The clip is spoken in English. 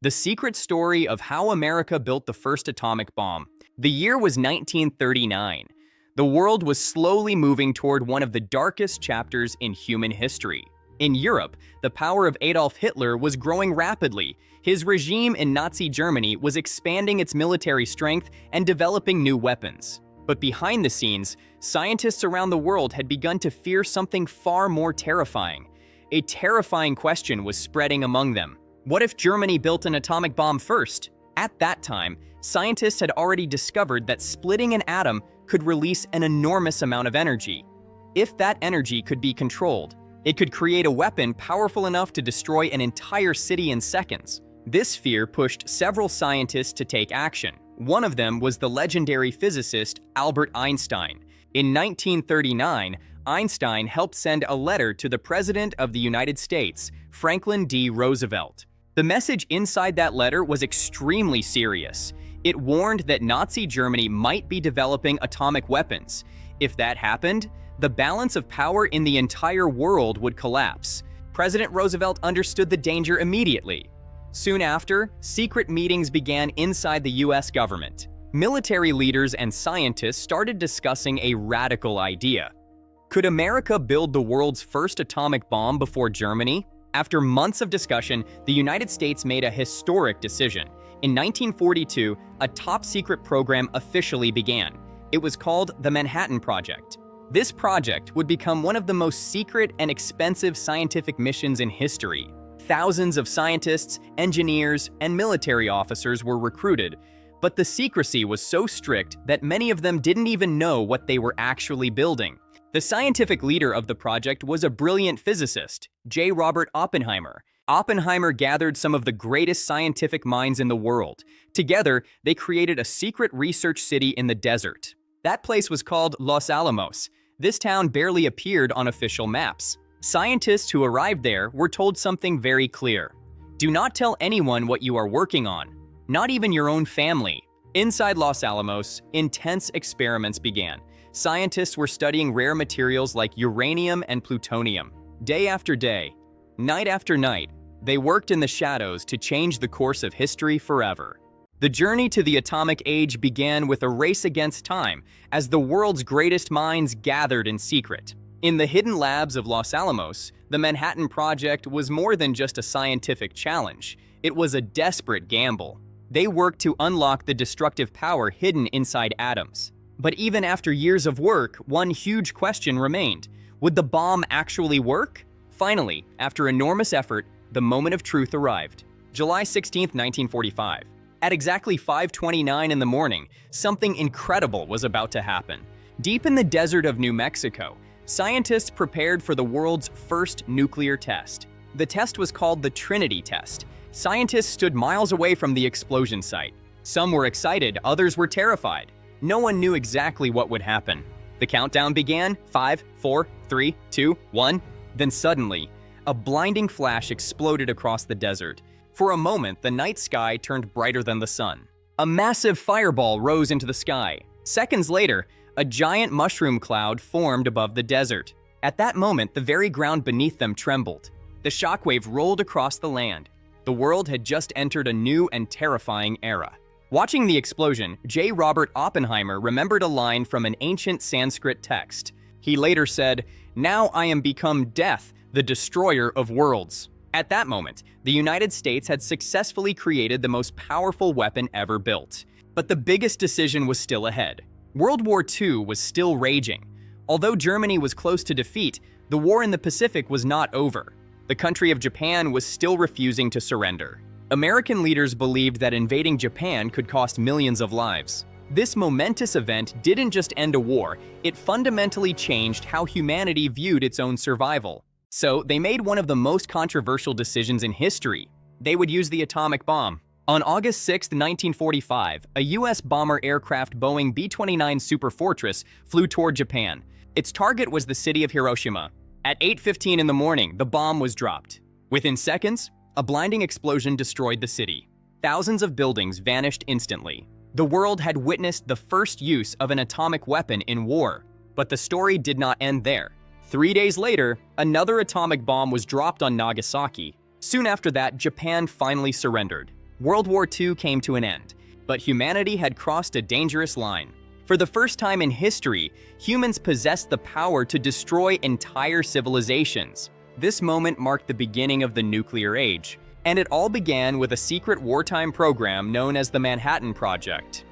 The secret story of how America built the first atomic bomb. The year was 1939. The world was slowly moving toward one of the darkest chapters in human history. In Europe, the power of Adolf Hitler was growing rapidly. His regime in Nazi Germany was expanding its military strength and developing new weapons. But behind the scenes, scientists around the world had begun to fear something far more terrifying. A terrifying question was spreading among them. What if Germany built an atomic bomb first? At that time, scientists had already discovered that splitting an atom could release an enormous amount of energy. If that energy could be controlled, it could create a weapon powerful enough to destroy an entire city in seconds. This fear pushed several scientists to take action. One of them was the legendary physicist Albert Einstein. In 1939, Einstein helped send a letter to the President of the United States, Franklin D. Roosevelt. The message inside that letter was extremely serious. It warned that Nazi Germany might be developing atomic weapons. If that happened, the balance of power in the entire world would collapse. President Roosevelt understood the danger immediately. Soon after, secret meetings began inside the US government. Military leaders and scientists started discussing a radical idea. Could America build the world's first atomic bomb before Germany? After months of discussion, the United States made a historic decision. In 1942, a top-secret program officially began. It was called the Manhattan Project. This project would become one of the most secret and expensive scientific missions in history. Thousands of scientists, engineers, and military officers were recruited, but the secrecy was so strict that many of them didn't even know what they were actually building. The scientific leader of the project was a brilliant physicist, J. Robert Oppenheimer. Oppenheimer gathered some of the greatest scientific minds in the world. Together, they created a secret research city in the desert. That place was called Los Alamos. This town barely appeared on official maps. Scientists who arrived there were told something very clear. Do not tell anyone what you are working on, not even your own family. Inside Los Alamos, intense experiments began. Scientists were studying rare materials like uranium and plutonium. Day after day, night after night, they worked in the shadows to change the course of history forever. The journey to the atomic age began with a race against time as the world's greatest minds gathered in secret. In the hidden labs of Los Alamos, the Manhattan Project was more than just a scientific challenge. It was a desperate gamble. They worked to unlock the destructive power hidden inside atoms. But even after years of work, one huge question remained. Would the bomb actually work? Finally, after enormous effort, the moment of truth arrived. July 16, 1945. At exactly 5:29 in the morning, something incredible was about to happen. Deep in the desert of New Mexico, scientists prepared for the world's first nuclear test. The test was called the Trinity Test. Scientists stood miles away from the explosion site. Some were excited, others were terrified. No one knew exactly what would happen. The countdown began, 5, 4, 3, 2, 1. Then suddenly, a blinding flash exploded across the desert. For a moment, the night sky turned brighter than the sun. A massive fireball rose into the sky. Seconds later, a giant mushroom cloud formed above the desert. At that moment, the very ground beneath them trembled. The shockwave rolled across the land. The world had just entered a new and terrifying era. Watching the explosion, J. Robert Oppenheimer remembered a line from an ancient Sanskrit text. He later said, "Now I am become death, the destroyer of worlds." At that moment, the United States had successfully created the most powerful weapon ever built. But the biggest decision was still ahead. World War II was still raging. Although Germany was close to defeat, the war in the Pacific was not over. The country of Japan was still refusing to surrender. American leaders believed that invading Japan could cost millions of lives. This momentous event didn't just end a war, it fundamentally changed how humanity viewed its own survival. So they made one of the most controversial decisions in history. They would use the atomic bomb. On August 6, 1945, a U.S. bomber aircraft Boeing B-29 Super Fortress flew toward Japan. Its target was the city of Hiroshima. At 8:15 in the morning, the bomb was dropped. Within seconds, a blinding explosion destroyed the city. Thousands of buildings vanished instantly. The world had witnessed the first use of an atomic weapon in war. But the story did not end there. 3 days later, another atomic bomb was dropped on Nagasaki. Soon after that, Japan finally surrendered. World War II came to an end, but humanity had crossed a dangerous line. For the first time in history, humans possessed the power to destroy entire civilizations. This moment marked the beginning of the nuclear age, and it all began with a secret wartime program known as the Manhattan Project.